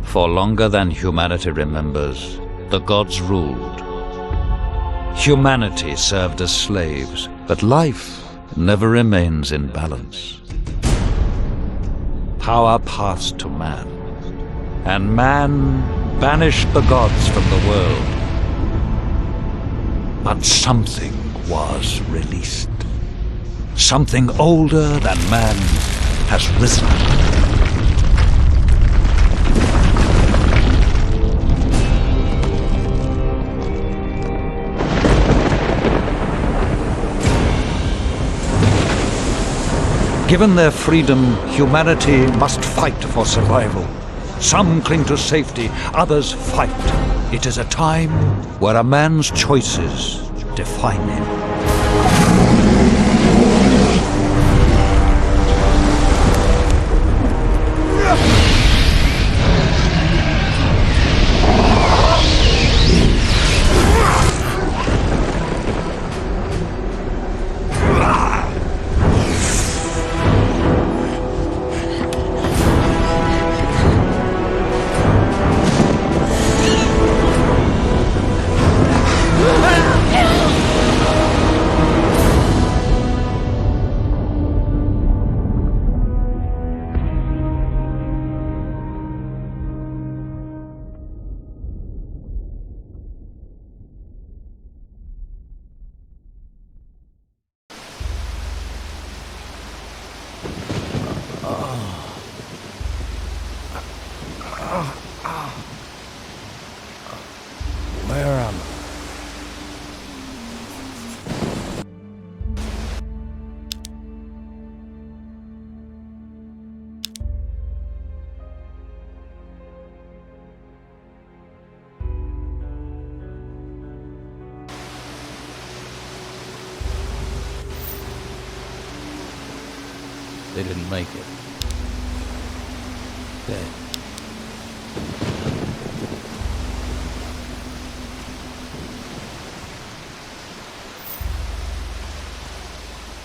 For longer than humanity remembers, the gods ruled. Humanity served as slaves, but life never remains in balance. Power passed to man, and man banished the gods from the world. But something was released. Something older than man has risen. Given their freedom, humanity must fight for survival. Some cling to safety, others fight. It is a time where a man's choices define him. Where am I? They didn't make it. Dead.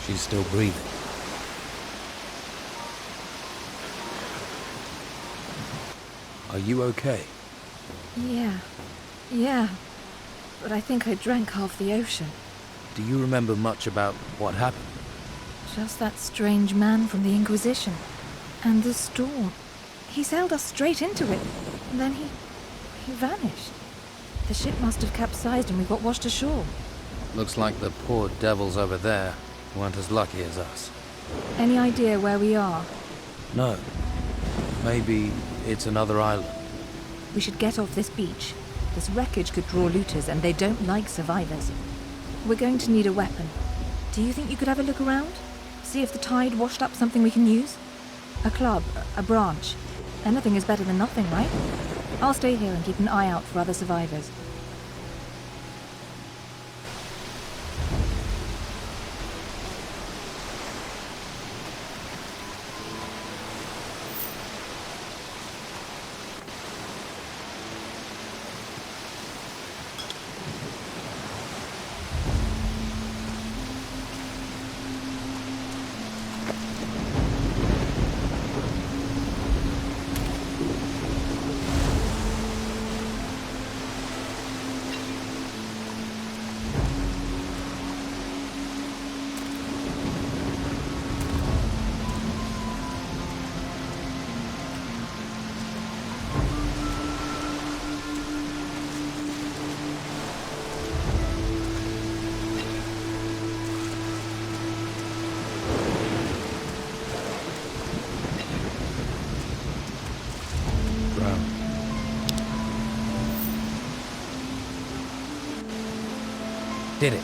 She's still breathing. Are you okay? Yeah. But I think I drank half the ocean. Do you remember much about what happened? Just that strange man from the Inquisition. And the storm. He sailed us straight into it. And then he vanished. The ship must have capsized and we got washed ashore. Looks like the poor devils over there weren't as lucky as us. Any idea where we are? No. Maybe it's another island. We should get off this beach. This wreckage could draw looters and they don't like survivors. We're going to need a weapon. Do you think you could have a look around? See if the tide washed up something we can use? A club, a branch. Anything is better than nothing, right? I'll stay here and keep an eye out for other survivors. Did it?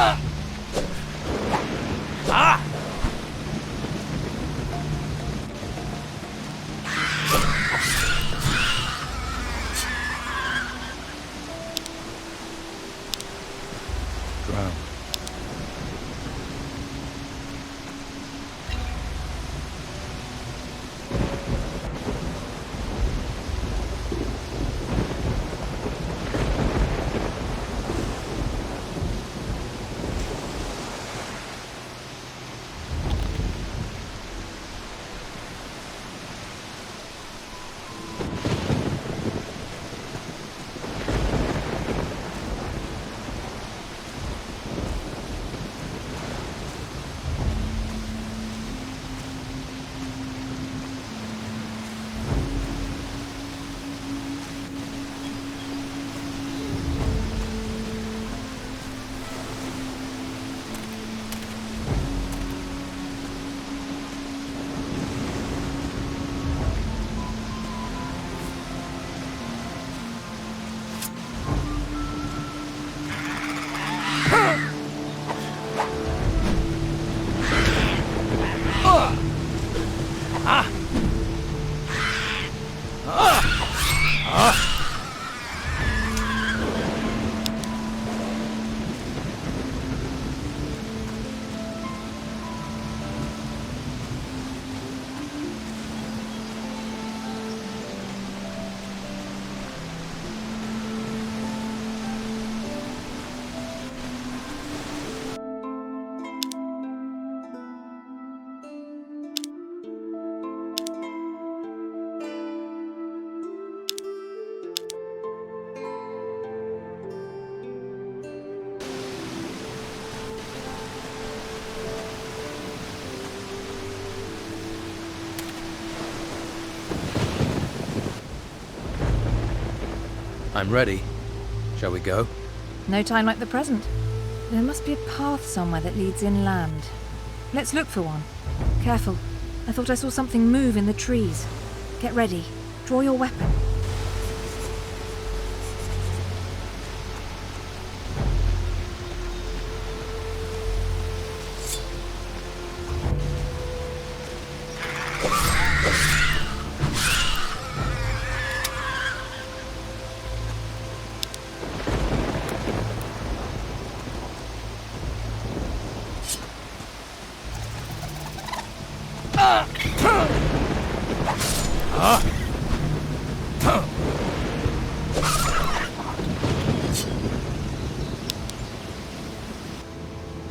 Drown. I'm ready. Shall we go? No time like the present. There must be a path somewhere that leads inland. Let's look for one. Careful. I thought I saw something move in the trees. Get ready. Draw your weapon.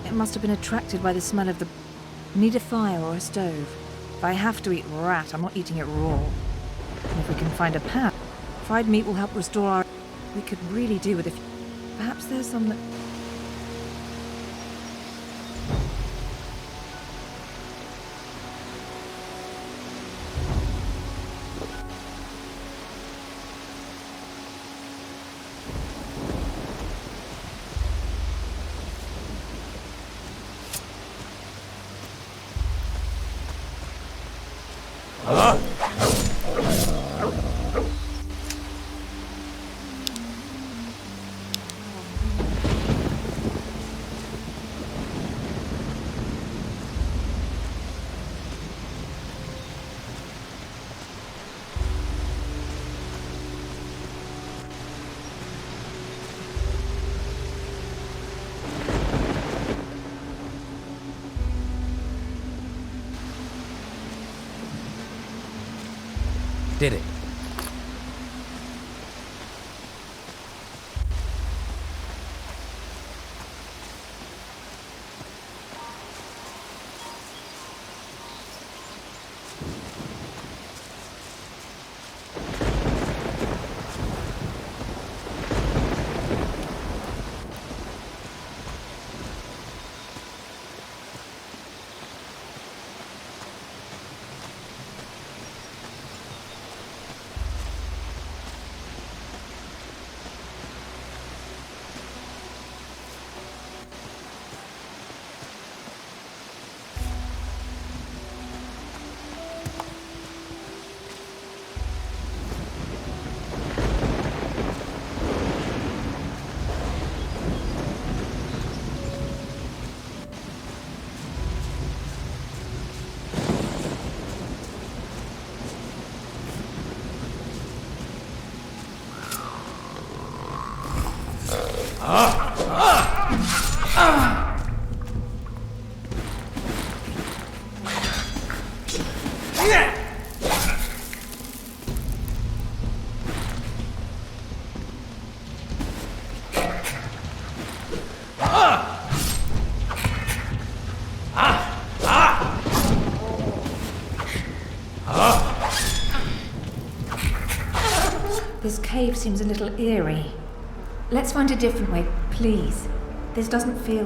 It must have been attracted by the smell of the... Need a fire or a stove. If I have to eat rat, I'm not eating it raw. And if we can find a pan, fried meat will help restore our... We could really do with a few... Perhaps there's some that... Did it. cave seems a little eerie. Let's find a different way, please. This doesn't feel...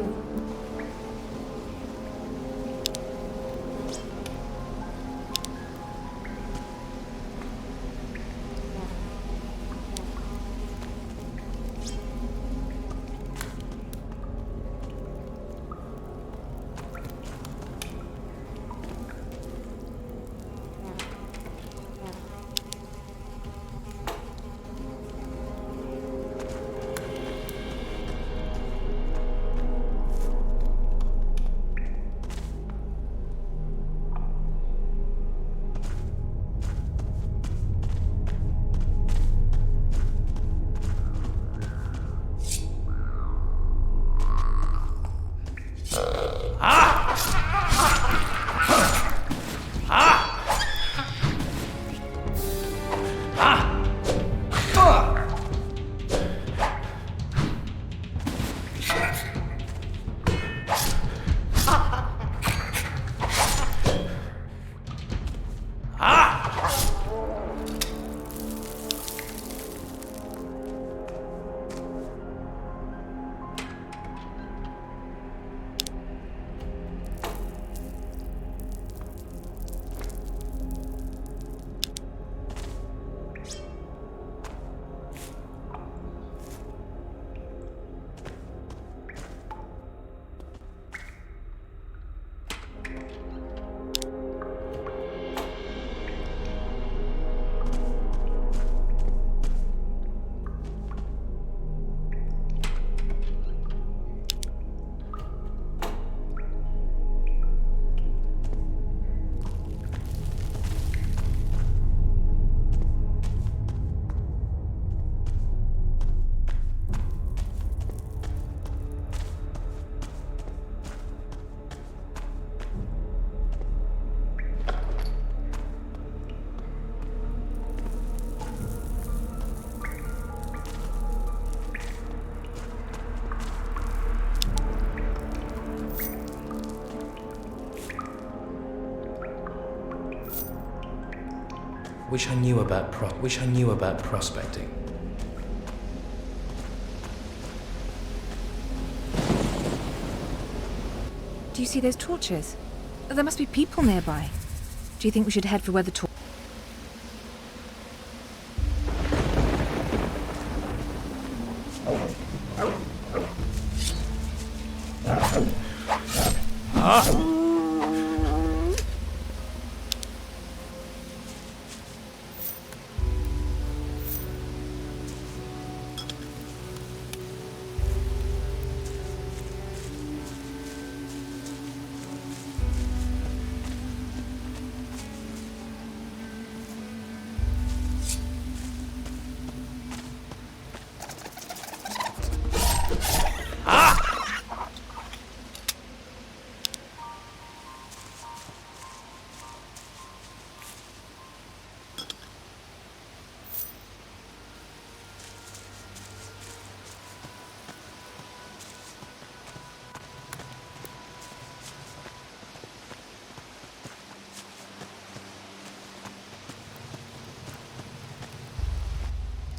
Wish I knew about prospecting. Do you see those torches? There must be people nearby. Do you think we should head for where the torch...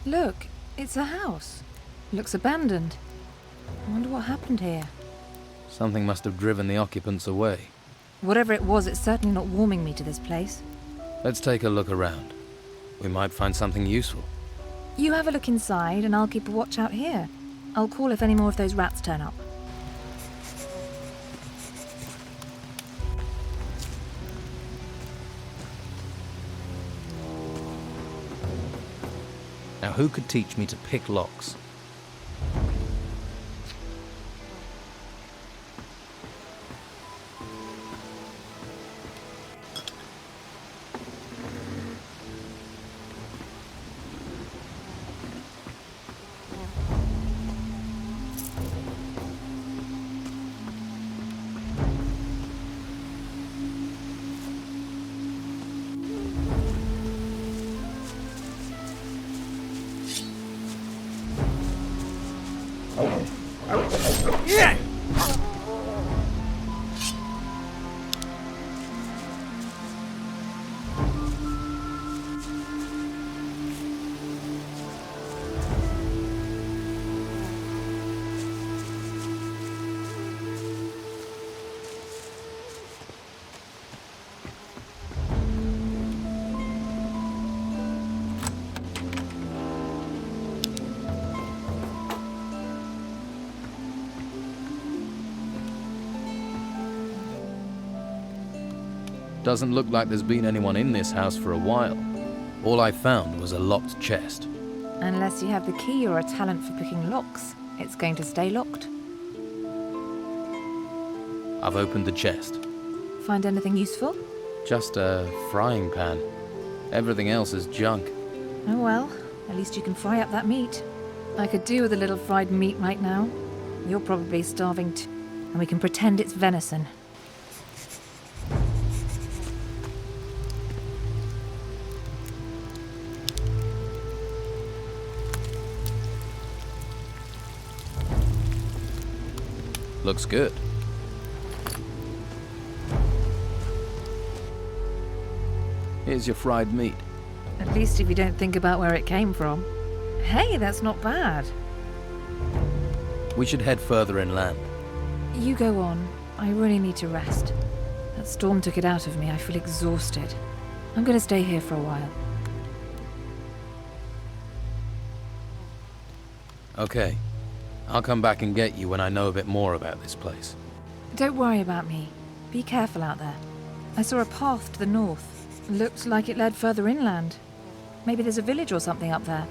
Look, it's a house. Looks abandoned. I wonder what happened here. Something must have driven the occupants away. Whatever it was, it's certainly not warming me to this place. Let's take a look around. We might find something useful. You have a look inside, and I'll keep a watch out here. I'll call if any more of those rats turn up. Now, who could teach me to pick locks? Doesn't look like there's been anyone in this house for a while. All I found was a locked chest. Unless you have the key or a talent for picking locks, it's going to stay locked. I've opened the chest. Find anything useful? Just a frying pan. Everything else is junk. Oh well, at least you can fry up that meat. I could do with a little fried meat right now. You're probably starving too. And we can pretend it's venison. Looks good. Here's your fried meat. At least if you don't think about where it came from. Hey, that's not bad. We should head further inland. You go on. I really need to rest. That storm took it out of me. I feel exhausted. I'm going to stay here for a while. Okay. I'll come back and get you when I know a bit more about this place. Don't worry about me. Be careful out there. I saw a path to the north. Looked like it led further inland. Maybe there's a village or something up there.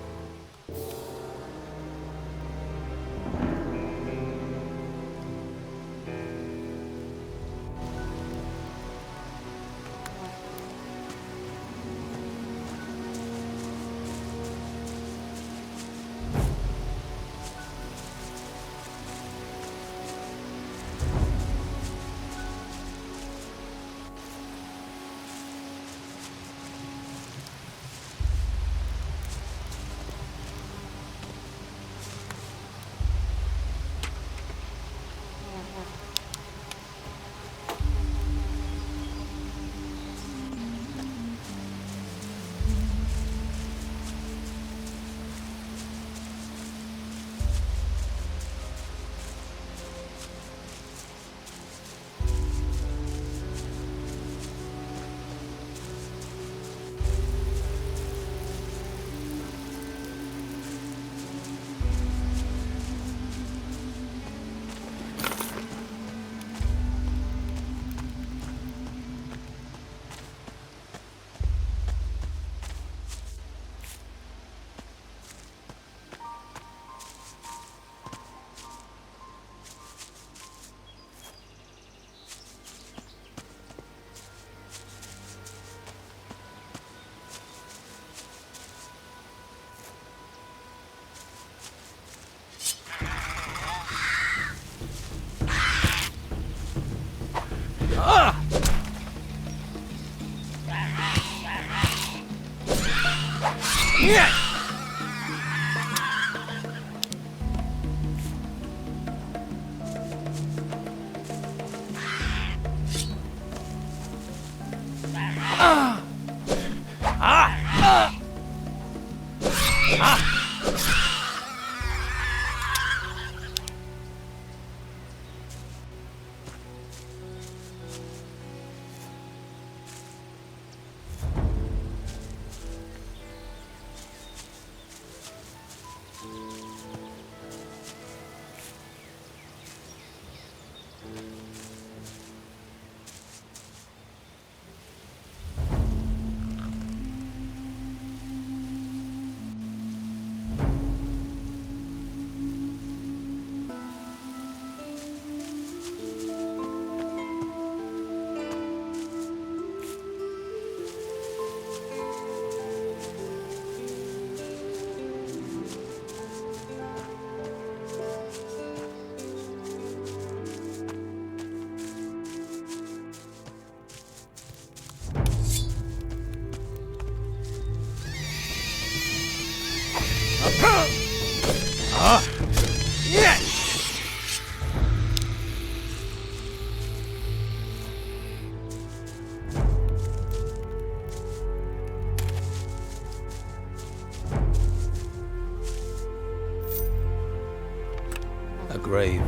A grave.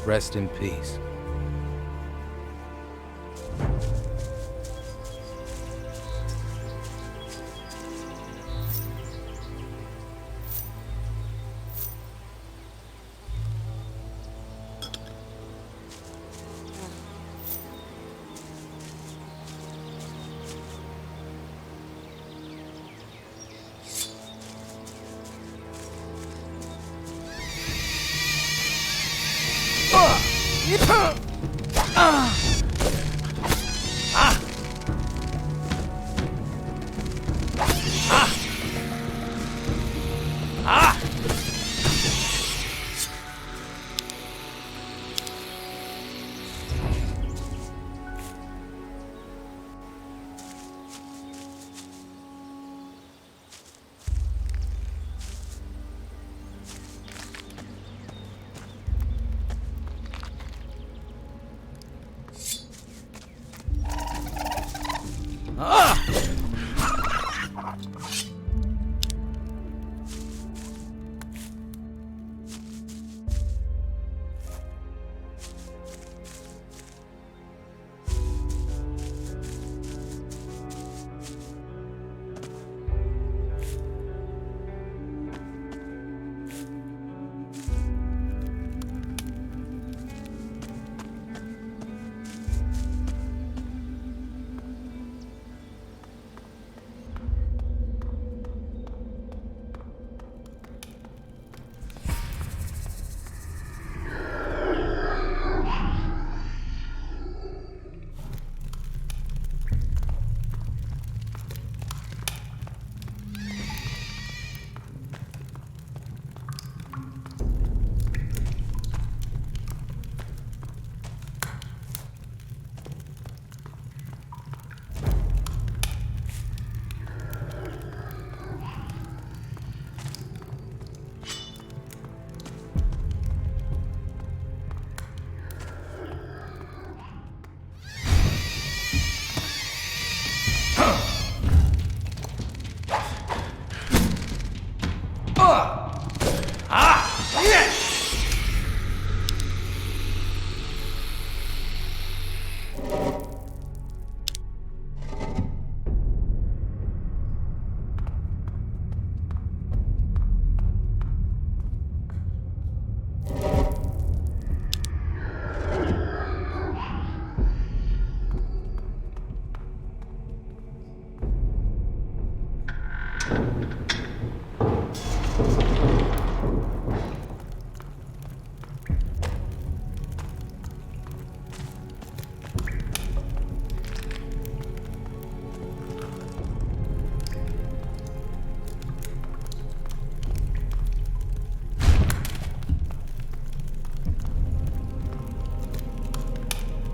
Rest in peace.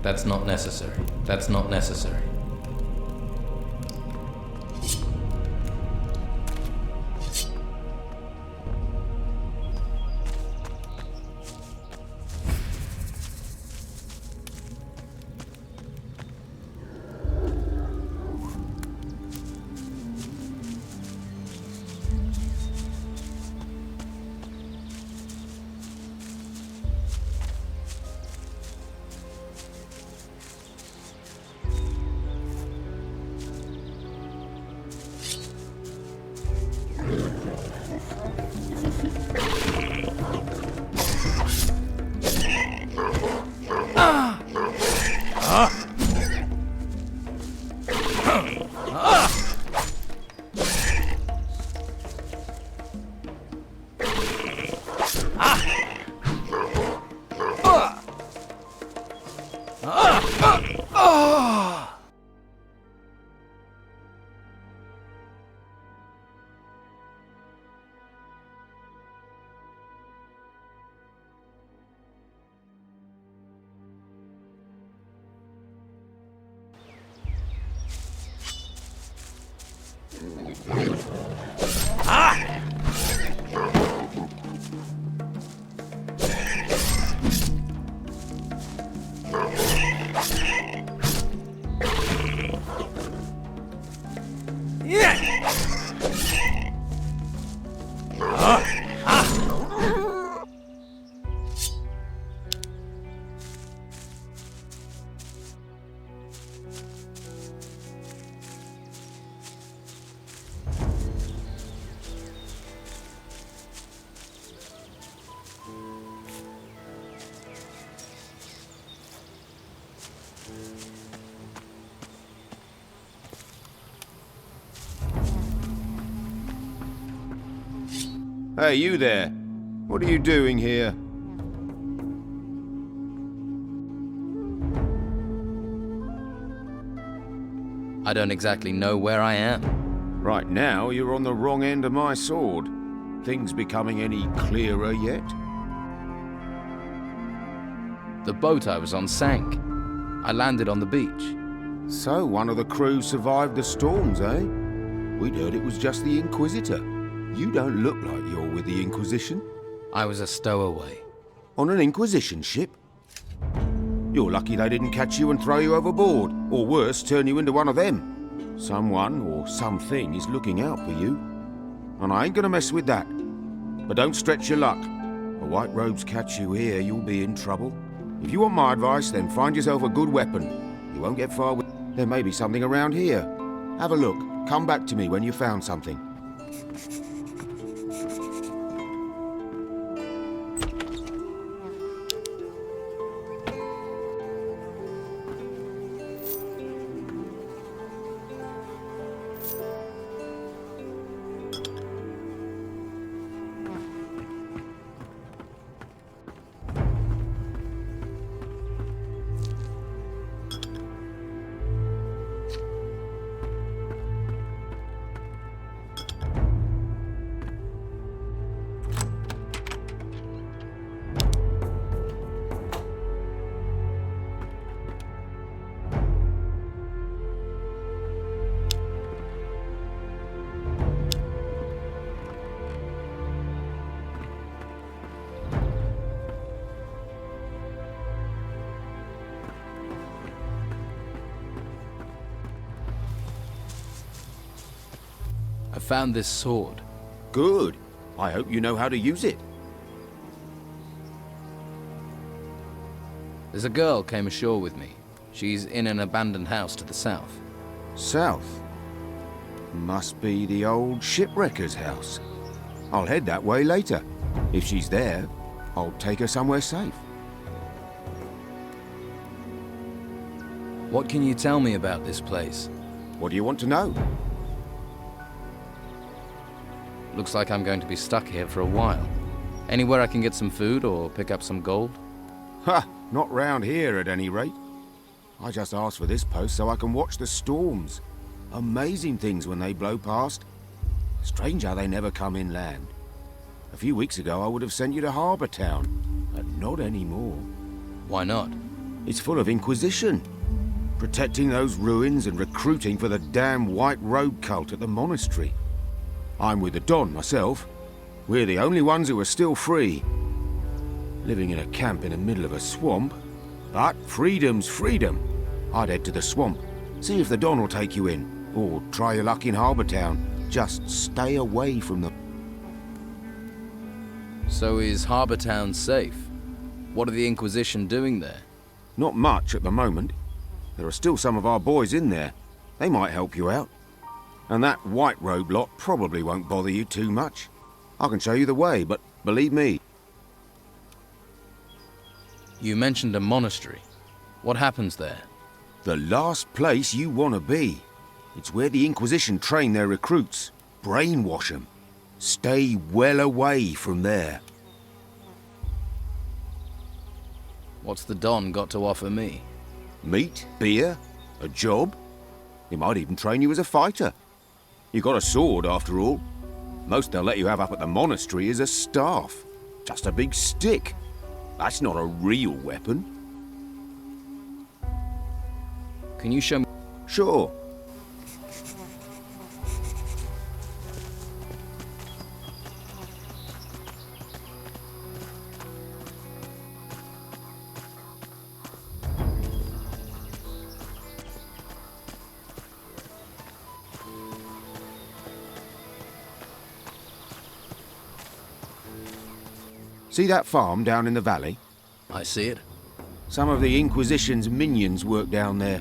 That's not necessary. That's not necessary. Hey, you there. What are you doing here? I don't exactly know where I am. Right now, you're on the wrong end of my sword. Things becoming any clearer yet? The boat I was on sank. I landed on the beach. So, one of the crew survived the storms, eh? We'd heard it was just the Inquisitor. You don't look like you're with the Inquisition. I was a stowaway. On an Inquisition ship? You're lucky they didn't catch you and throw you overboard, or worse, turn you into one of them. Someone or something is looking out for you. And I ain't gonna mess with that. But don't stretch your luck. The White Robes catch you here, you'll be in trouble. If you want my advice, then find yourself a good weapon. You won't get far with... There may be something around here. Have a look. Come back to me when you've found something. I found this sword. Good. I hope you know how to use it. There's a girl came ashore with me. She's in an abandoned house to the south. South? Must be the old shipwrecker's house. I'll head that way later. If she's there, I'll take her somewhere safe. What can you tell me about this place? What do you want to know? Looks like I'm going to be stuck here for a while. Anywhere I can get some food or pick up some gold? Ha! Not round here at any rate. I just asked for this post so I can watch the storms. Amazing things when they blow past. Strange how they never come inland. A few weeks ago I would have sent you to Harbour Town, but not anymore. Why not? It's full of Inquisition. Protecting those ruins and recruiting for the damn White Robe cult at the monastery. I'm with the Don myself. We're the only ones who are still free. Living in a camp in the middle of a swamp. But freedom's freedom. I'd head to the swamp, see if the Don will take you in, or try your luck in Harbour Town. Just stay away from the... So is Harbour Town safe? What are the Inquisition doing there? Not much at the moment. There are still some of our boys in there. They might help you out. And that White Robe lot probably won't bother you too much. I can show you the way, but believe me... You mentioned a monastery. What happens there? The last place you want to be. It's where the Inquisition train their recruits. Brainwash them. Stay well away from there. What's the Don got to offer me? Meat, beer, a job. He might even train you as a fighter. You got a sword, after all. Most they'll let you have up at the monastery is a staff. Just a big stick. That's not a real weapon. Can you show me? Sure. See that farm down in the valley? I see it. Some of the Inquisition's minions work down there.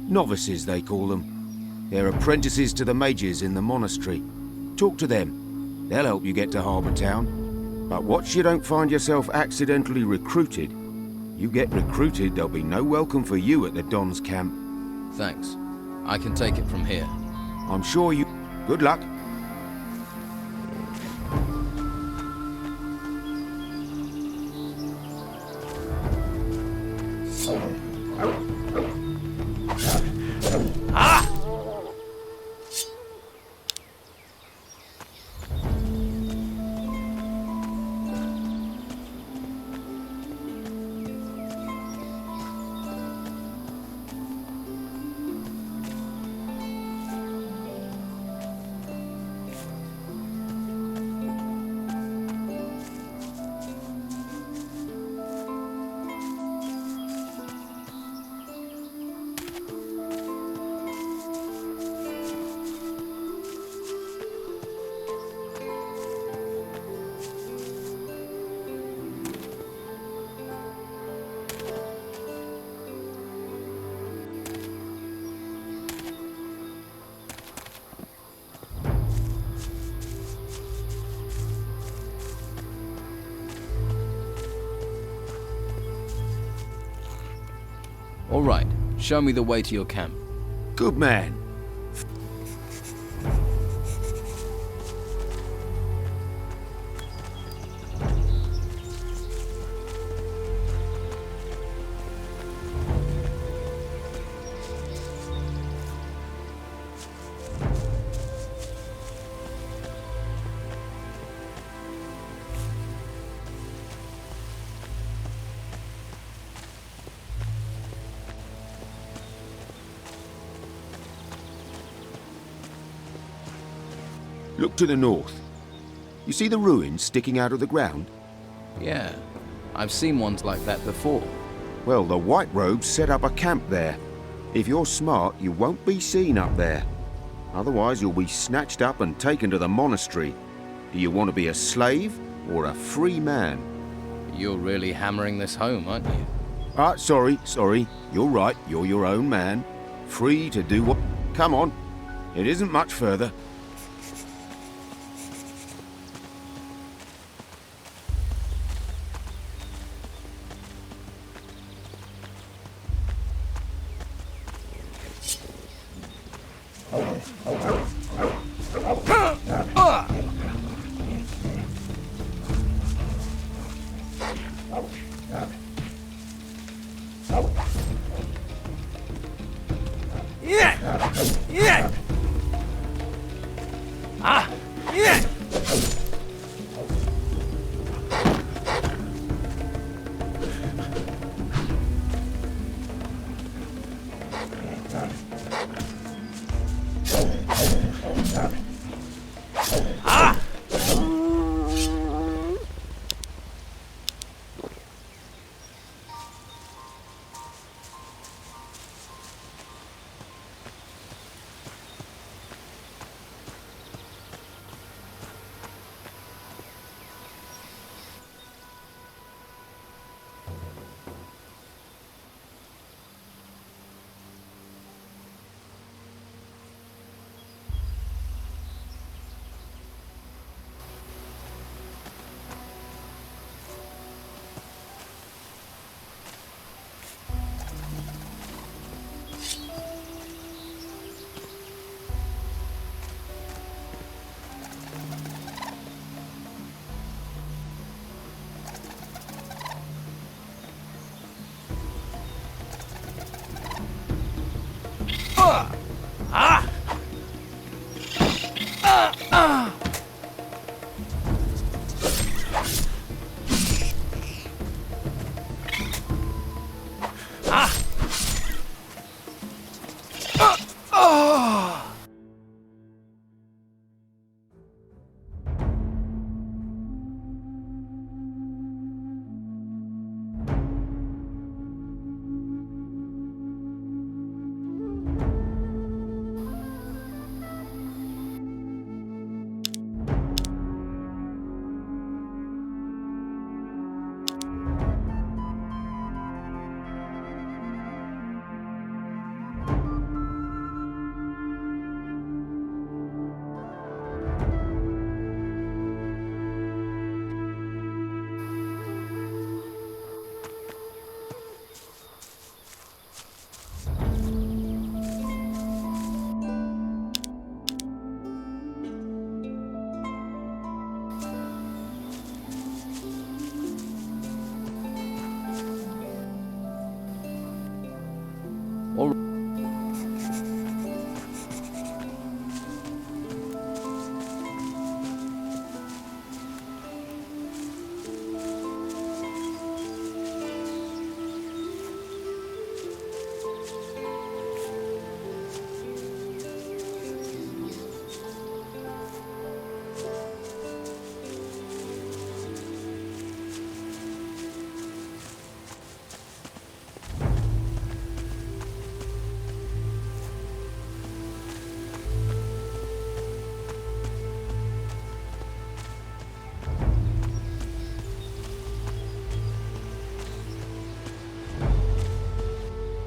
Novices, they call them. They're apprentices to the mages in the monastery. Talk to them. They'll help you get to Harbour Town. But watch you don't find yourself accidentally recruited. You get recruited, there'll be no welcome for you at the Don's camp. Thanks. I can take it from here. I'm sure you... Good luck. All right, show me the way to your camp. Good man. Look to the north. You see the ruins sticking out of the ground? Yeah, I've seen ones like that before. Well, the White Robes set up a camp there. If you're smart, you won't be seen up there. Otherwise, you'll be snatched up and taken to the monastery. Do you want to be a slave or a free man? You're really hammering this home, aren't you? Sorry. You're right, you're your own man. Free to do what... Come on. It isn't much further.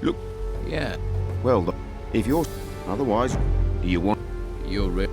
Look. Yeah, Well, if you're... Otherwise, do you want... you're re-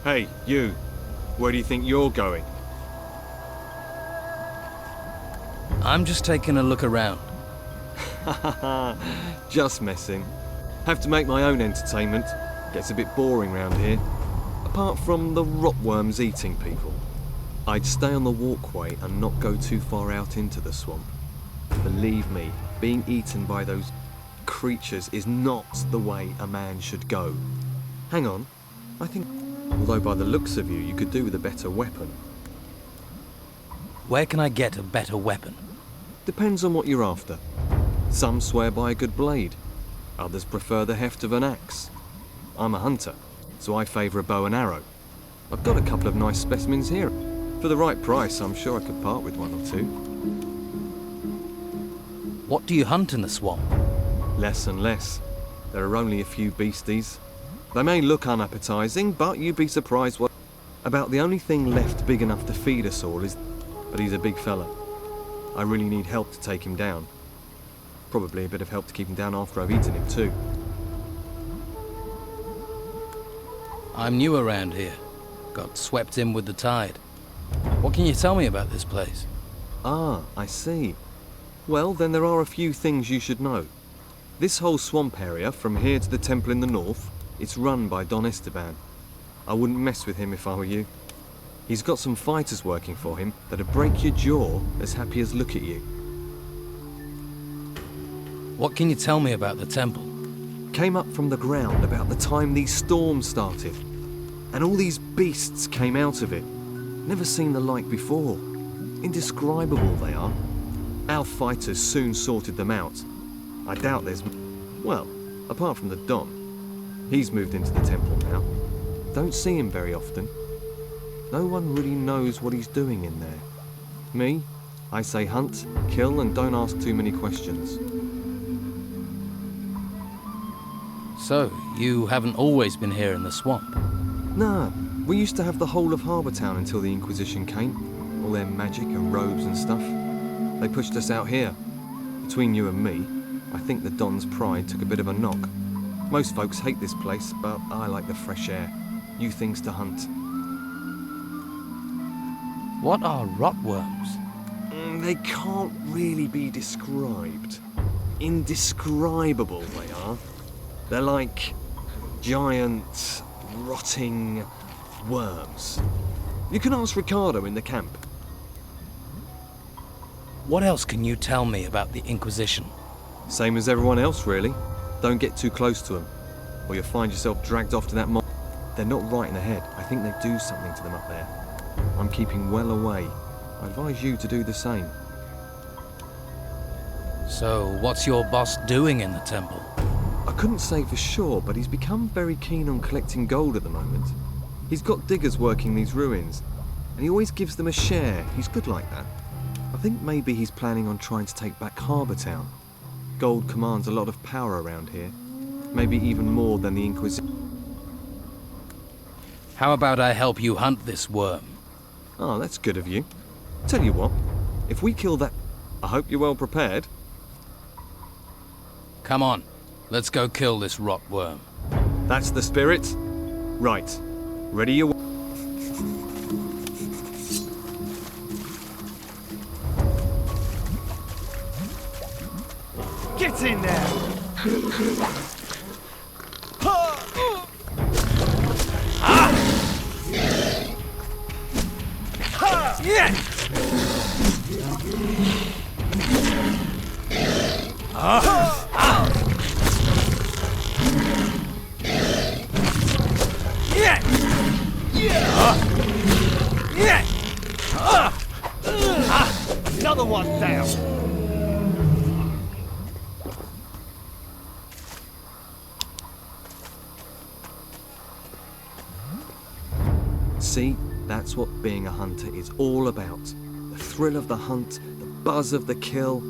Hey, you. Where do you think you're going? I'm just taking a look around. Just messing. Have to make my own entertainment. Gets a bit boring round here. Apart from the rotworms eating people. I'd stay on the walkway and not go too far out into the swamp. Believe me, being eaten by those creatures is not the way a man should go. Hang on, I think... Although by the looks of you, you could do with a better weapon. Where can I get a better weapon? Depends on what you're after. Some swear by a good blade. Others prefer the heft of an axe. I'm a hunter, so I favour a bow and arrow. I've got a couple of nice specimens here. For the right price, I'm sure I could part with one or two. What do you hunt in the swamp? Less and less. There are only a few beasties. They may look unappetising, but you'd be surprised what... About the only thing left big enough to feed us all is... But he's a big fella. I really need help to take him down. Probably a bit of help to keep him down after I've eaten him too. I'm new around here. Got swept in with the tide. What can you tell me about this place? Ah, I see. Well, then there are a few things you should know. This whole swamp area, from here to the temple in the north, it's run by Don Esteban. I wouldn't mess with him if I were you. He's got some fighters working for him that'd break your jaw as happy as look at you. What can you tell me about the temple? Came up from the ground about the time these storms started. And all these beasts came out of it. Never seen the like before. Indescribable they are. Our fighters soon sorted them out. I doubt there's... Well, apart from the Don. He's moved into the temple now. Don't see him very often. No one really knows what he's doing in there. Me, I say hunt, kill, and don't ask too many questions. So, you haven't always been here in the swamp? Nah, we used to have the whole of Harbour Town until the Inquisition came. All their magic and robes and stuff. They pushed us out here. Between you and me, I think the Don's pride took a bit of a knock. Most folks hate this place, but I like the fresh air. New things to hunt. What are rotworms? They can't really be described. Indescribable they are. They're like giant, rotting worms. You can ask Ricardo in the camp. What else can you tell me about the Inquisition? Same as everyone else, really. Don't get too close to them, or you'll find yourself dragged off to that mob. They're not right in the head. I think they do something to them up there. I'm keeping well away. I advise you to do the same. So, what's your boss doing in the temple? I couldn't say for sure, but he's become very keen on collecting gold at the moment. He's got diggers working these ruins, and he always gives them a share. He's good like that. I think maybe he's planning on trying to take back Harbour Town. Gold commands a lot of power around here. Maybe even more than the Inquisition. How about I help you hunt this worm? Oh, that's good of you. Tell you what, if we kill that... I hope you're well prepared. Come on, let's go kill this rot worm. That's the spirit? Right. Ready your... Get in there! Another one down. See, that's what being a hunter is all about. The thrill of the hunt, the buzz of the kill.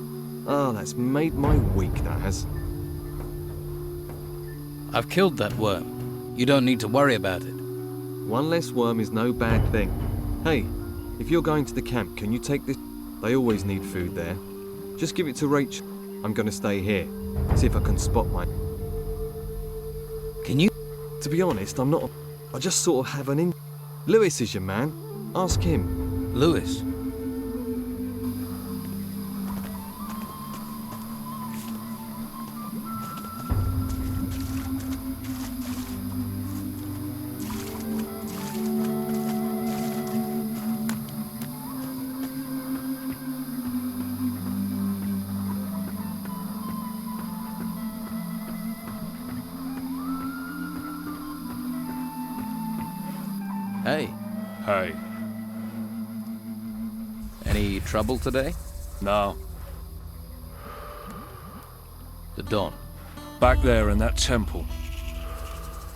Ah, that's made my week, that has. I've killed that worm. You don't need to worry about it. One less worm is no bad thing. Hey, if you're going to the camp, can you take this? They always need food there. Just give it to Rachel. I'm gonna stay here. See if I can spot my... Can you? To be honest, I'm not... I just sort of have an in... Lewis is your man. Ask him. Lewis? Hey, Hey, any trouble today? no. The Don. Back there in that temple.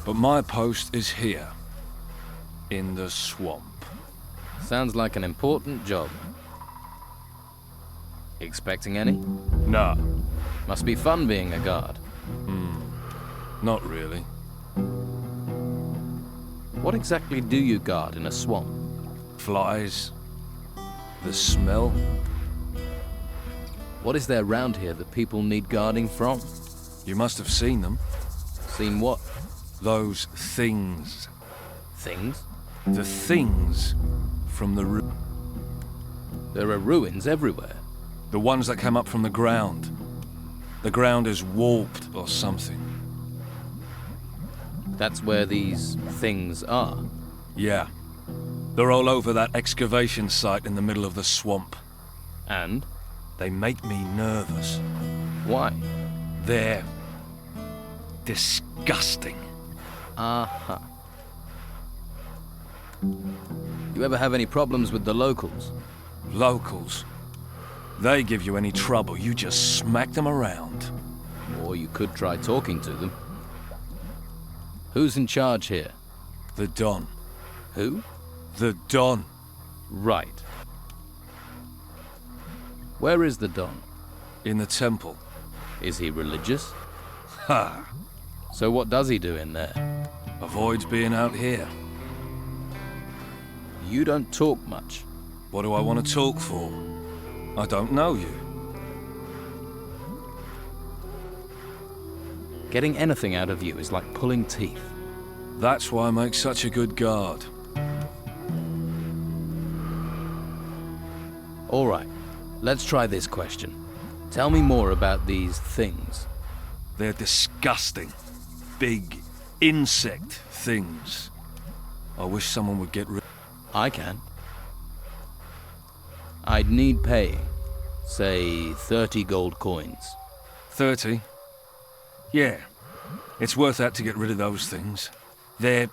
But my post is here. In the swamp. Sounds like an important job. Expecting any? Nah, Must be fun being a guard. not really. What exactly do you guard in a swamp? Flies. The smell. What is there round here that people need guarding from? You must have seen them. Seen what? Those things. Things? The things from the There are ruins everywhere. the ones that came up from the ground. The ground is warped or something. That's where these things are. Yeah. They're all over that excavation site in the middle of the swamp. And? They make me nervous. Why? They're disgusting. Uh-huh. You ever have any problems with the locals? Locals. They give you any trouble, you just smack them around. Or you could try talking to them. Who's in charge here? The Don. Who? The Don. Right. Where is the Don? In the temple. Is he religious? Ha! So what does he do in there? Avoids being out here. You don't talk much. What do I want to talk for? I don't know you. Getting anything out of you is like pulling teeth. That's why I make such a good guard. All right, let's try this question. Tell me more about these things. They're disgusting. Big insect things. I wish someone would get rid. I can. I'd need paying. Say 30 gold coins. 30? Yeah. It's worth that to get rid of those things. They're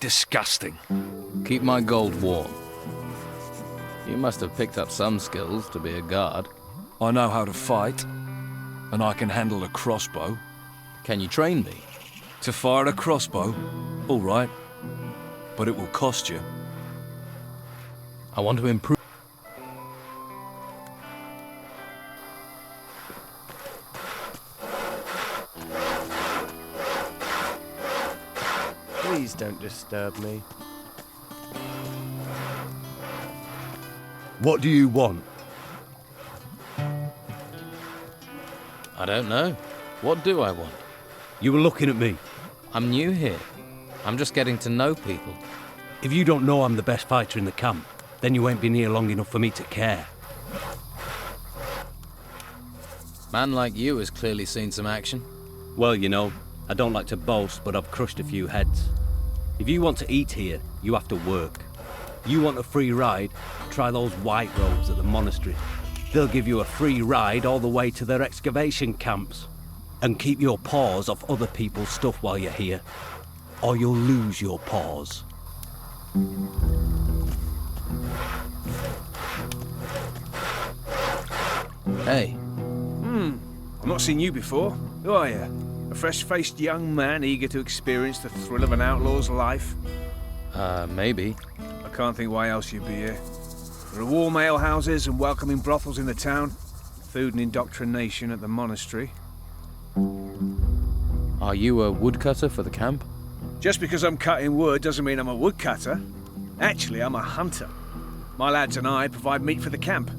disgusting. Keep my gold warm. You must have picked up some skills to be a guard. I know how to fight, and I can handle a crossbow. Can you train me? To fire a crossbow? All right. But it will cost you. I want to improve. Please don't disturb me. What do you want? I don't know. What do I want? You were looking at me. I'm new here. I'm just getting to know people. If you don't know I'm the best fighter in the camp, then you ain't been here long enough for me to care. Man like you has clearly seen some action. Well, you know, I don't like to boast, but I've crushed a few heads. If you want to eat here, you have to work. You want a free ride? Try those white robes at the monastery. They'll give you a free ride all the way to their excavation camps. And keep your paws off other people's stuff while you're here, or you'll lose your paws. Hey, I've not seen you before. Who are you? A fresh-faced young man eager to experience the thrill of an outlaw's life? maybe. I can't think why else you'd be here. There are warm alehouses and welcoming brothels in the town. Food and indoctrination at the monastery. Are you a woodcutter for the camp? Just because I'm cutting wood doesn't mean I'm a woodcutter. Actually, I'm a hunter. My lads and I provide meat for the camp.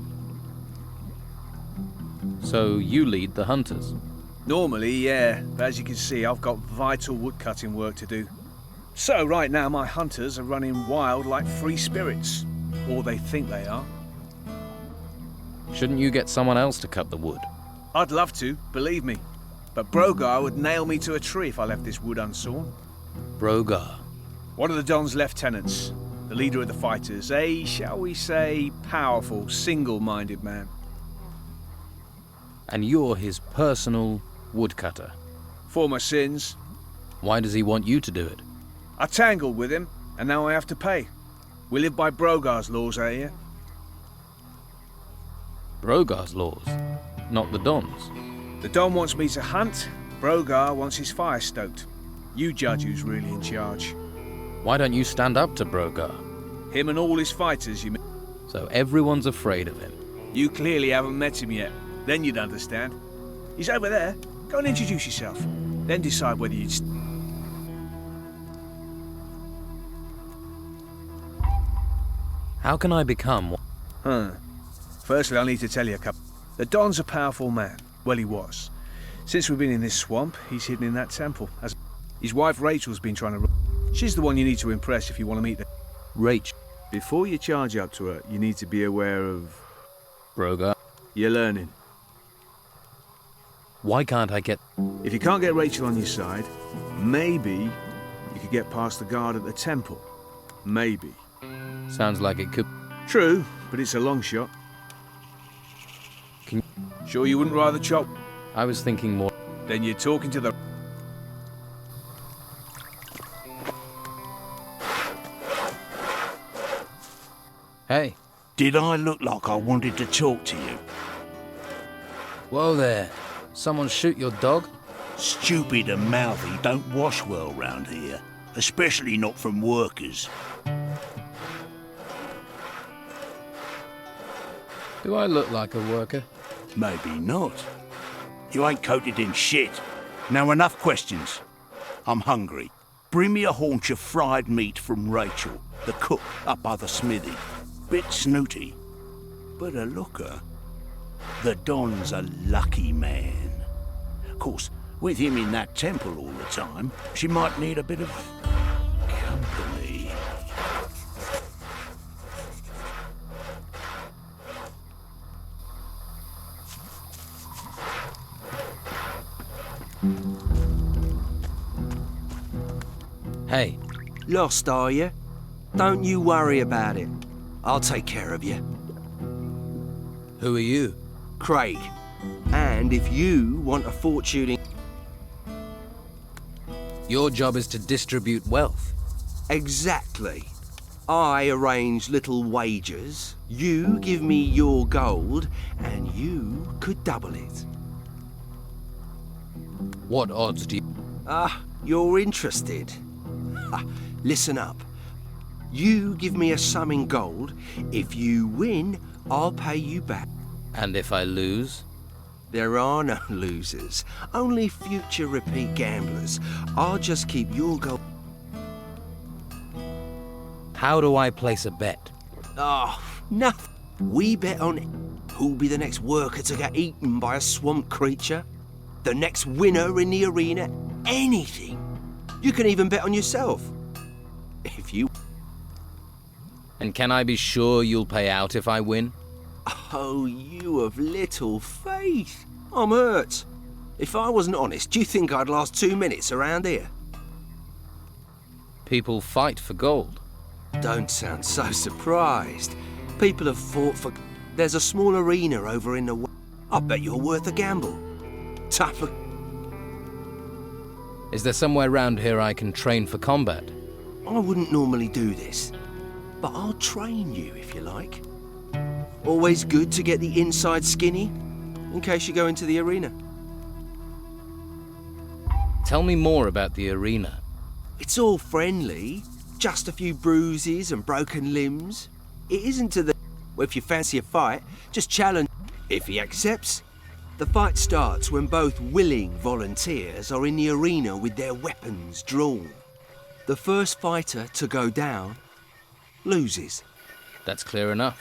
So you lead the hunters? Normally, yeah, but as you can see, I've got vital woodcutting work to do. So right now, my hunters are running wild like free spirits. Or they think they are. Shouldn't you get someone else to cut the wood? I'd love to, believe me. But Brogar would nail me to a tree if I left this wood unsawn. Brogar. One of the Don's lieutenants, the leader of the fighters, a, shall we say, powerful, single-minded man. And you're his personal woodcutter. For my sins, Why does he want you to do it? I tangled with him, and now I have to pay. We live by Brogar's laws out here. Brogar's laws, not the Don's. The Don wants me to hunt, Brogar wants his fire stoked. You judge who's really in charge. Why don't you stand up to Brogar? Him and all his fighters, you mean? So everyone's afraid of him. You clearly haven't met him yet. Then you'd understand. He's over there. Go and introduce yourself. Then decide whether you'd... How can I become one? Huh. Firstly, I need to tell you a couple. The Don's a powerful man. Well, he was. Since we've been in this swamp, he's hidden in that temple. As his wife Rachel's been trying to... She's the one you need to impress if you want to meet the... Rach. Before you charge up to her, you need to be aware of... Brogar. You're learning. Why can't I get... If you can't get Rachel on your side, maybe you could get past the guard at the temple. Maybe. Sounds like it could... True, but it's a long shot. Can... Sure you wouldn't rather chop? I was thinking more... Then you're talking to the... Hey. Did I look like I wanted to talk to you? Whoa there. Someone shoot your dog? Stupid and mouthy don't wash well round here, especially not from workers. Do I look like a worker? Maybe not. You ain't coated in shit. Now enough questions. I'm hungry. Bring me a haunch of fried meat from Rachel, the cook up by the smithy. Bit snooty, but a looker. The Don's a lucky man. Of course, with him in that temple all the time, she might need a bit of company. Hey. Lost, are you? Don't you worry about it. I'll take care of you. Who are you? Craig. And if you want a fortune in... Your job is to distribute wealth. Exactly. I arrange little wagers, you give me your gold, and you could double it. What odds do you... You're interested? Listen up. You give me a sum in gold. If you win, I'll pay you back. And if I lose? There are no losers, only future repeat gamblers. I'll just keep your gold. How do I place a bet? Nothing. We bet on who'll be the next worker to get eaten by a swamp creature. the next winner in the arena, anything. You can even bet on yourself. If you... And can I be sure you'll pay out if I win? Oh, you of little faith. I'm hurt. If I wasn't honest, do you think I'd last 2 minutes around here? People fight for gold. Don't sound so surprised. People have fought for... There's a small arena over in the... I bet you're worth a gamble. Tougher... Is there somewhere round here I can train for combat? I wouldn't normally do this, but I'll train you if you like. Always good to get the inside skinny, in case you go into the arena. Tell me more about the arena. It's all friendly, just a few bruises and broken limbs. It isn't to the... Well, if you fancy a fight, just challenge. If he accepts, the fight starts when both willing volunteers are in the arena with their weapons drawn. The first fighter to go down loses. That's clear enough.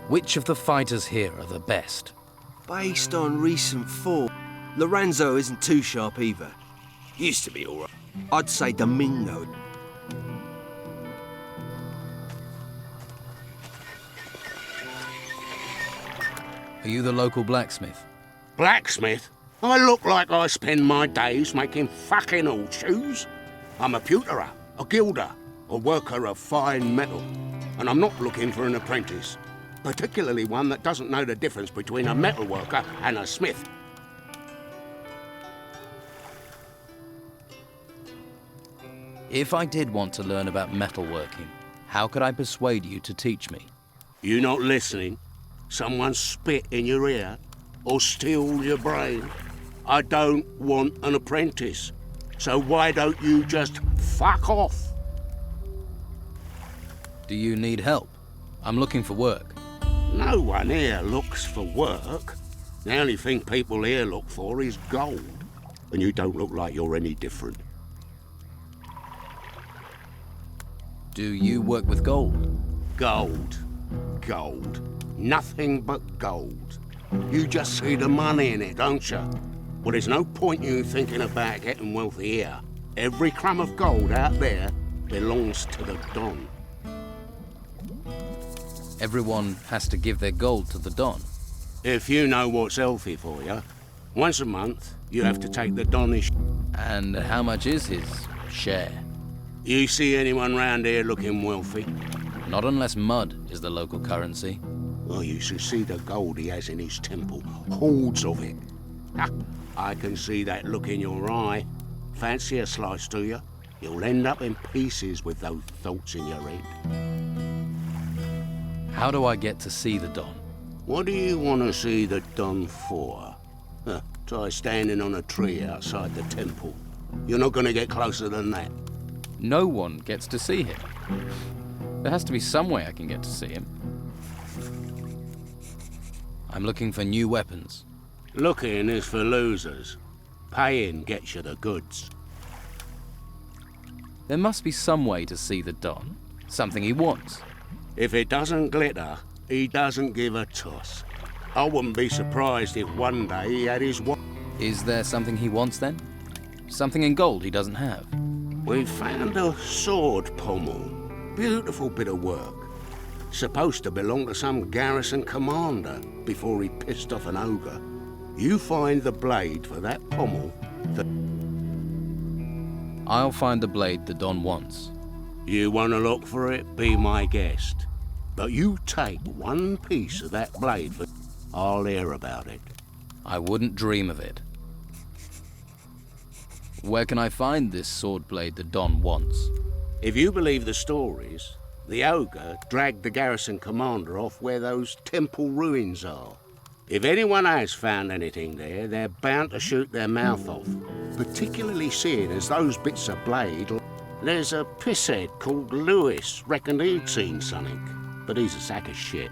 Which of the fighters here are the best? Based on recent form, Lorenzo isn't too sharp either. Used to be all right. I'd say Domingo. Are you the local blacksmith? Blacksmith? I look like I spend my days making fucking horseshoes. I'm a pewterer, a gilder, a worker of fine metal. And I'm not looking for an apprentice. Particularly one that doesn't know the difference between a metal worker and a smith. If I did want to learn about metalworking, how could I persuade you to teach me? You not listening? Someone spit in your ear or steal your brain? I don't want an apprentice. So why don't you just fuck off? Do you need help? I'm looking for work. No one here looks for work. The only thing people here look for is gold. And you don't look like you're any different. Do you work with gold? Gold. Gold. Nothing but gold. You just see the money in it, don't you? Well, there's no point you thinking about getting wealthy here. Every crumb of gold out there belongs to the Don. Everyone has to give their gold to the Don. If you know what's healthy for you, once a month you have to take the Donish. And how much is his share? You see anyone round here looking wealthy? Not unless mud is the local currency. Well, you should see the gold he has in his temple. Hordes of it. Ha! I can see that look in your eye. Fancy a slice, do you? You'll end up in pieces with those thoughts in your head. How do I get to see the Don? What do you want to see the Don for? Try standing on a tree outside the temple. You're not going to get closer than that. No one gets to see him. There has to be some way I can get to see him. I'm looking for new weapons. Looking is for losers. Paying gets you the goods. There must be some way to see the Don. Something he wants. If it doesn't glitter, he doesn't give a toss. I wouldn't be surprised if one day he had his... Is there something he wants then? Something in gold he doesn't have? We found a sword pommel. Beautiful bit of work. Supposed to belong to some garrison commander before he pissed off an ogre. You find the blade for that pommel. I'll find the blade the Don wants. You want to look for it? Be my guest. But you take one piece of that blade for... I'll hear about it. I wouldn't dream of it. Where can I find this sword blade the Don wants? If you believe the stories, the ogre dragged the garrison commander off where those temple ruins are. If anyone has found anything there, they're bound to shoot their mouth off. Particularly seeing as those bits of blade... There's a pisshead called Lewis, reckoned he'd seen something. But he's a sack of shit.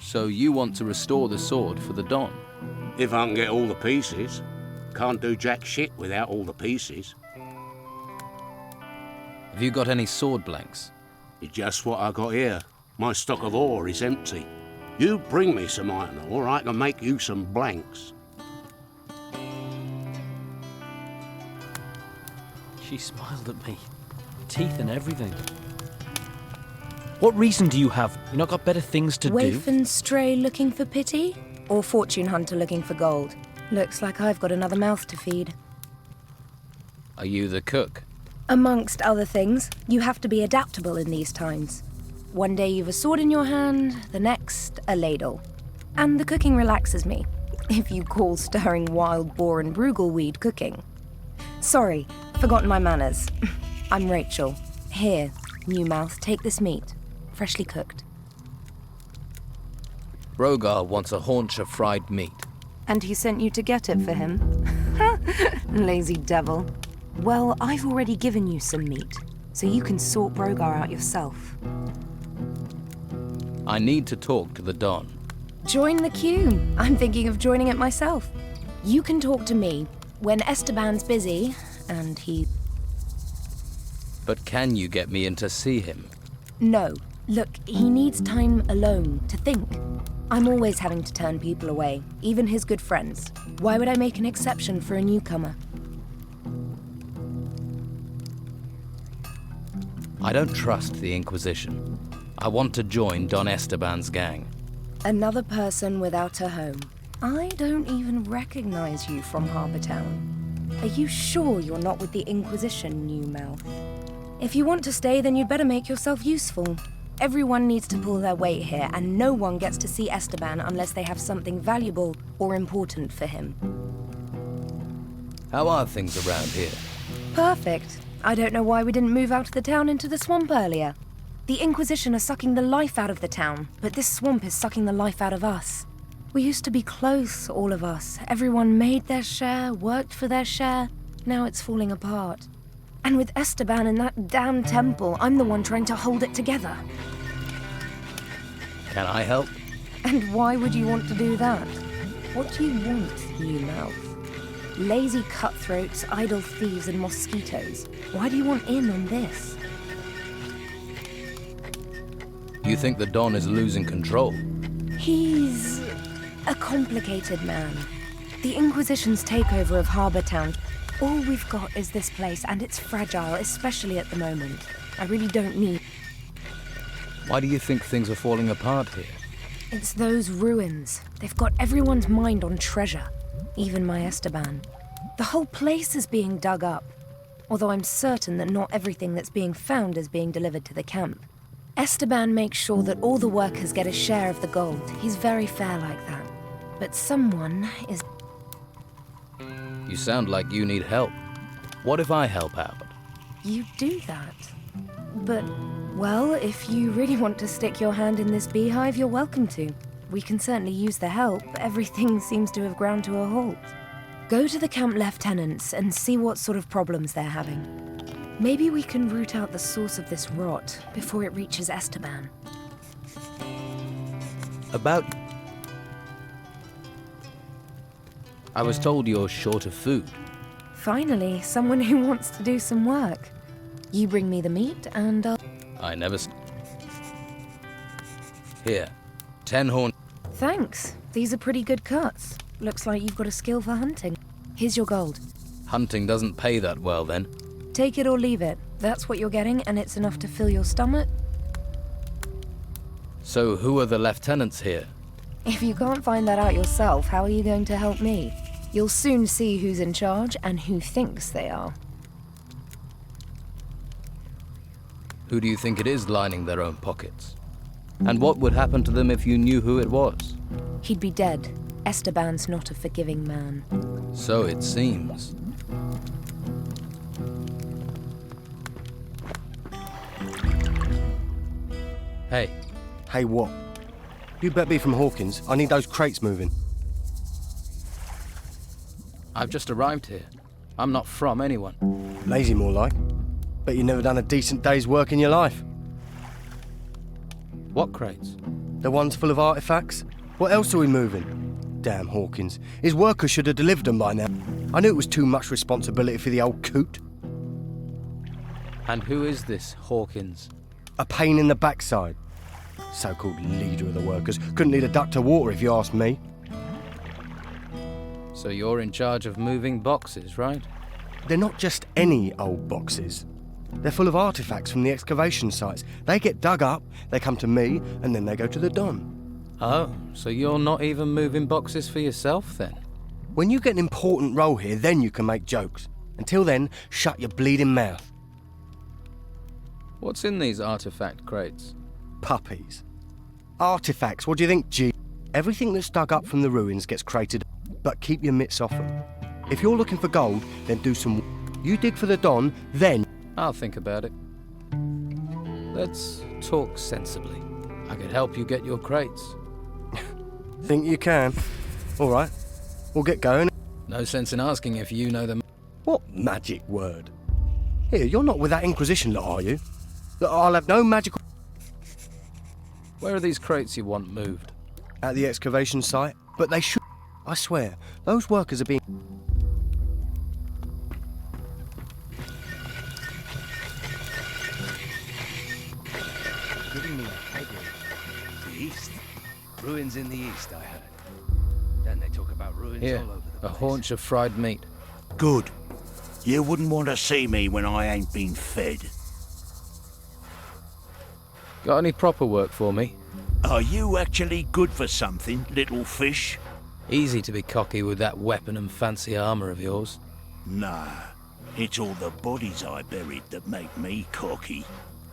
So you want to restore the sword for the Don? If I can get all the pieces. Can't do jack shit without all the pieces. Have you got any sword blanks? It's just what I got here. My stock of ore is empty. You bring me some iron ore, I can make you some blanks. She smiled at me. Teeth and everything. What reason do you have? You not got better things to Waif do? and stray looking for pity? Or fortune hunter looking for gold? Looks like I've got another mouth to feed. Are you the cook? Amongst other things, you have to be adaptable in these times. One day you've a sword in your hand, the next, a ladle. And the cooking relaxes me, if you call stirring wild boar and bruggelweed cooking. Sorry, forgotten my manners. I'm Rachel. Here, new mouth, take this meat. Freshly cooked. Rogar wants a haunch of fried meat. And he sent you to get it for him? Lazy devil. Well, I've already given you some meat, so you can sort Rogar out yourself. I need to talk to the Don. Join the queue. I'm thinking of joining it myself. You can talk to me when Esteban's busy, and he... But can you get me in to see him? No. Look, he needs time alone to think. I'm always having to turn people away, even his good friends. Why would I make an exception for a newcomer? I don't trust the Inquisition. I want to join Don Esteban's gang. Another person without a home. I don't even recognize you from Harbour Town. Are you sure you're not with the Inquisition, new mouth? If you want to stay, then you'd better make yourself useful. Everyone needs to pull their weight here, and no one gets to see Esteban unless they have something valuable or important for him. How are things around here? Perfect. I don't know why we didn't move out of the town into the swamp earlier. The Inquisition are sucking the life out of the town, but this swamp is sucking the life out of us. We used to be close, all of us. Everyone made their share, worked for their share. Now it's falling apart. And with Esteban in that damn temple, I'm the one trying to hold it together. Can I help? And why would you want to do that? What do you want, new mouth? Lazy cutthroats, idle thieves, and mosquitoes. Why do you want in on this? You think the Don is losing control? He's a complicated man. The Inquisition's takeover of Harbour Town. All we've got is this place, and it's fragile, especially at the moment. I really don't need... Why do you think things are falling apart here? It's those ruins. They've got everyone's mind on treasure. Even my Esteban. The whole place is being dug up. Although I'm certain that not everything that's being found is being delivered to the camp. Esteban makes sure that all the workers get a share of the gold. He's very fair like that. But someone is... You sound like you need help. What if I help out? You do that. But, well, if you really want to stick your hand in this beehive, you're welcome to. We can certainly use the help. Everything seems to have ground to a halt. Go to the camp lieutenants and see what sort of problems they're having. Maybe we can root out the source of this rot before it reaches Esteban. About... I was told you're short of food. Finally, someone who wants to do some work. You bring me the meat and I'll... I never... Here, 10 horn... Thanks. These are pretty good cuts. Looks like you've got a skill for hunting. Here's your gold. Hunting doesn't pay that well, then. Take it or leave it. That's what you're getting, and it's enough to fill your stomach. So who are the lieutenants here? If you can't find that out yourself, how are you going to help me? You'll soon see who's in charge and who thinks they are. Who do you think it is lining their own pockets? And what would happen to them if you knew who it was? He'd be dead. Esteban's not a forgiving man. So it seems. Hey. Hey, what? You better be from Hawkins. I need those crates moving. I've just arrived here. I'm not from anyone. Lazy, more like. Bet you never done a decent day's work in your life. What crates? The ones full of artifacts. What else are we moving? Damn Hawkins. His workers should have delivered them by now. I knew it was too much responsibility for the old coot. And who is this Hawkins? A pain in the backside. So-called leader of the workers. Couldn't lead a duck to water if you ask me. So you're in charge of moving boxes, right? They're not just any old boxes. They're full of artifacts from the excavation sites. They get dug up, they come to me, and then they go to the Don. Oh, so you're not even moving boxes for yourself then? When you get an important role here, then you can make jokes. Until then, shut your bleeding mouth. What's in these artifact crates? Puppies. Artifacts, what do you think, G? Everything that's dug up from the ruins gets crated, but keep your mitts off them. If you're looking for gold, then do some... You dig for the Don, then... I'll think about it. Let's talk sensibly. I could help you get your crates. Think you can? All right, we'll get going. No sense in asking if you know them. What magic word? Here, you're not with that Inquisition lot, are you? I'll have no magical... Where are these crates you want moved? At the excavation site, but they should... I swear, those workers are being... Giving me a headache. The east. Ruins in the east, I heard. Then they talk about ruins Here, all over the a haunch of fried meat. Good. You wouldn't want to see me when I ain't been fed. Got any proper work for me? Are you actually good for something, little fish? Easy to be cocky with that weapon and fancy armour of yours. Nah, it's all the bodies I buried that make me cocky.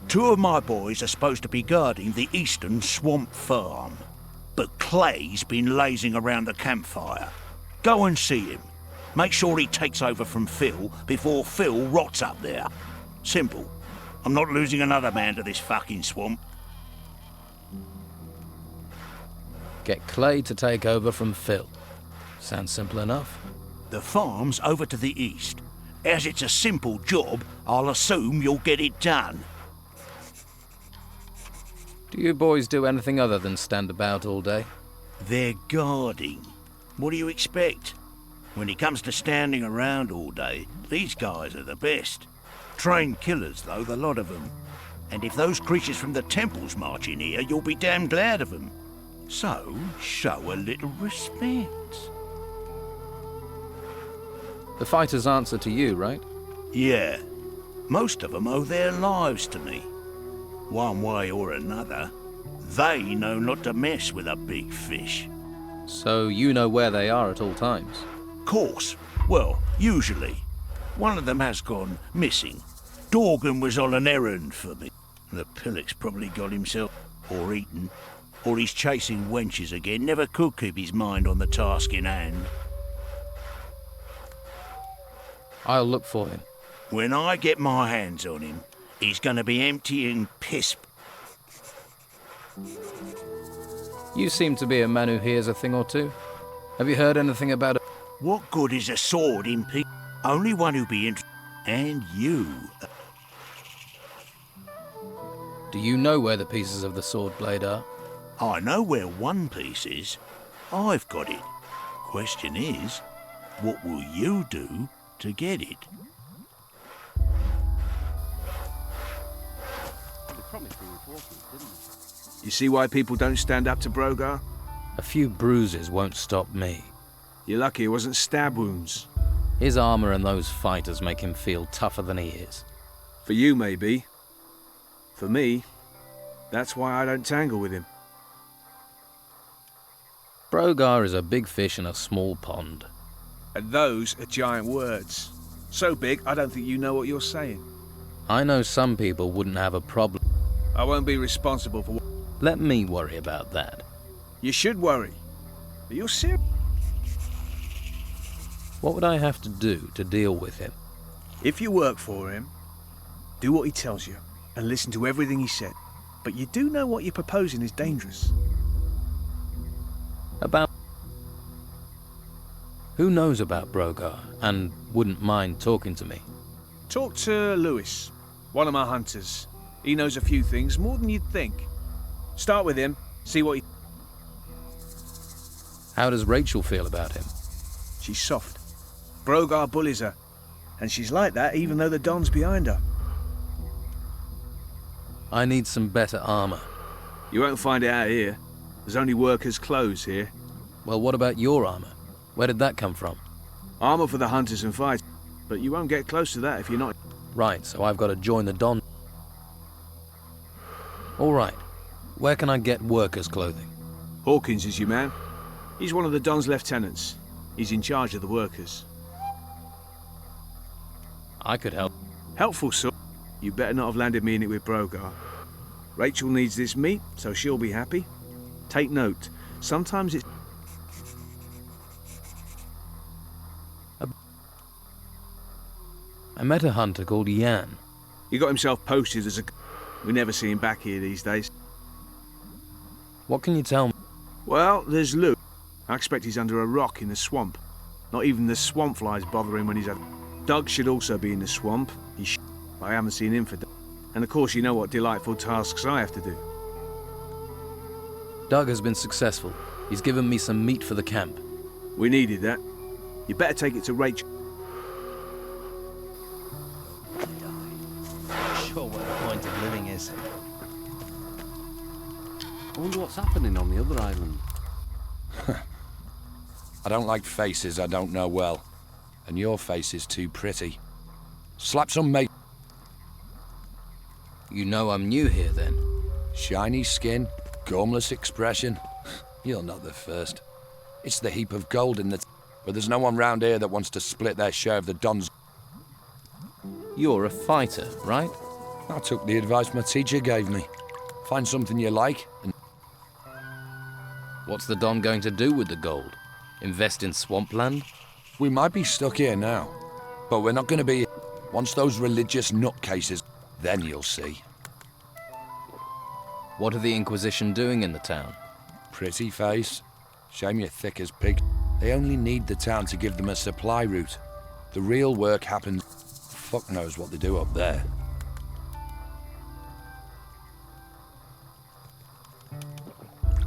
2 of my boys are supposed to be guarding the eastern swamp farm. But Clay's been lazing around the campfire. Go and see him. Make sure he takes over from Phil before Phil rots up there. Simple. I'm not losing another man to this fucking swamp. Get Clay to take over from Phil. Sounds simple enough. The farm's over to the east. As it's a simple job, I'll assume you'll get it done. Do you boys do anything other than stand about all day? They're guarding. What do you expect? When it comes to standing around all day, these guys are the best. Trained killers, though, the lot of them. And if those creatures from the temples march in here, you'll be damn glad of them. So, show a little respect. The fighters answer to you, right? Yeah. Most of them owe their lives to me. One way or another, they know not to mess with a big fish. So you know where they are at all times? Course. Well, usually. One of them has gone missing. Dorgan was on an errand for me. The pillock's probably got himself or eaten. Or he's chasing wenches again. Never could keep his mind on the task in hand. I'll look for him. When I get my hands on him, he's gonna be emptying piss. You seem to be a man who hears a thing or two. Have you heard anything about it? What good is a sword in peace? Only one who'd be interested. And you. Do you know where the pieces of the sword blade are? I know where one piece is. I've got it. Question is, what will you do to get it? You see why people don't stand up to Brogar? A few bruises won't stop me. You're lucky it wasn't stab wounds. His armor and those fighters make him feel tougher than he is. For you, maybe. For me, that's why I don't tangle with him. Brogar is a big fish in a small pond. And those are giant words. So big, I don't think you know what you're saying. I know some people wouldn't have a problem. I won't be responsible for what... Let me worry about that. You should worry. But you're serious. What would I have to do to deal with him? If you work for him, do what he tells you and listen to everything he said. But you do know what you're proposing is dangerous. About... Who knows about Brogar and wouldn't mind talking to me? Talk to Lewis, one of my hunters. He knows a few things, more than you'd think. Start with him, see what he... How does Rachel feel about him? She's soft. Brogar bullies her. And she's like that even though the Don's behind her. I need some better armor. You won't find it out here. There's only workers' clothes here. Well, what about your armor? Where did that come from? Armor for the hunters and fighters, but you won't get close to that if you're not... Right, so I've got to join the Don. All right. Where can I get workers' clothing? Hawkins is your man. He's one of the Don's lieutenants. He's in charge of the workers. I could help. Helpful, sir. You better not have landed me in it with Brogar. Rachel needs this meat, so she'll be happy. Take note. Sometimes it's... I met a hunter called Yan. He got himself posted as a... We never see him back here these days. What can you tell me? Well, there's Luke. I expect he's under a rock in the swamp. Not even the swamp flies bother him when he's at... Doug should also be in the swamp. I haven't seen him for... And of course you know what delightful tasks I have to do. Doug has been successful. He's given me some meat for the camp. We needed that. You better take it to Rachel. Sure what the point of living is. I wonder what's happening on the other island. I don't like faces I don't know well. And your face is too pretty. Slap some mate. You know I'm new here, then? Shiny skin, gormless expression. You're not the first. It's the heap of gold in the... But there's no one round here that wants to split their share of the Don's... You're a fighter, right? I took the advice my teacher gave me. Find something you like, and... What's the Don going to do with the gold? Invest in swampland? We might be stuck here now, but we're not going to be... Once those religious nutcases... Then you'll see. What are the Inquisition doing in the town? Pretty face. Shame you're thick as pig. They only need the town to give them a supply route. The real work happens... Fuck knows what they do up there.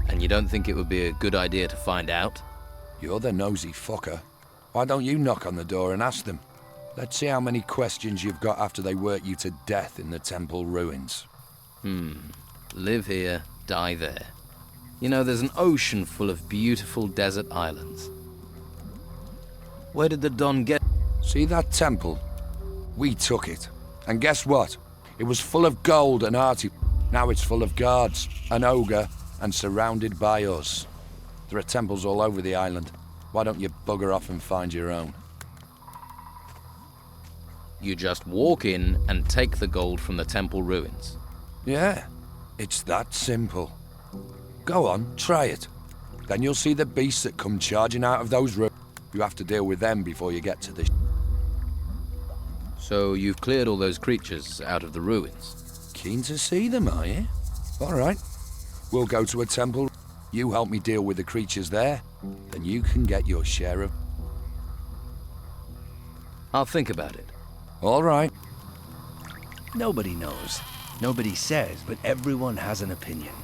And you don't think it would be a good idea to find out? You're the nosy fucker. Why don't you knock on the door and ask them? Let's see how many questions you've got after they work you to death in the temple ruins. Live here, die there. You know, there's an ocean full of beautiful desert islands. Where did the Don get... See that temple? We took it. And guess what? It was full of gold and arty. Now it's full of guards, an ogre, and surrounded by us. There are temples all over the island. Why don't you bugger off and find your own? You just walk in and take the gold from the temple ruins. Yeah, it's that simple. Go on, try it. Then you'll see the beasts that come charging out of those ruins. You have to deal with them before you get to the... So you've cleared all those creatures out of the ruins? Keen to see them, are you? All right. We'll go to a temple. You help me deal with the creatures there. Then you can get your share of... I'll think about it. All right. Nobody knows. Nobody says, but everyone has an opinion.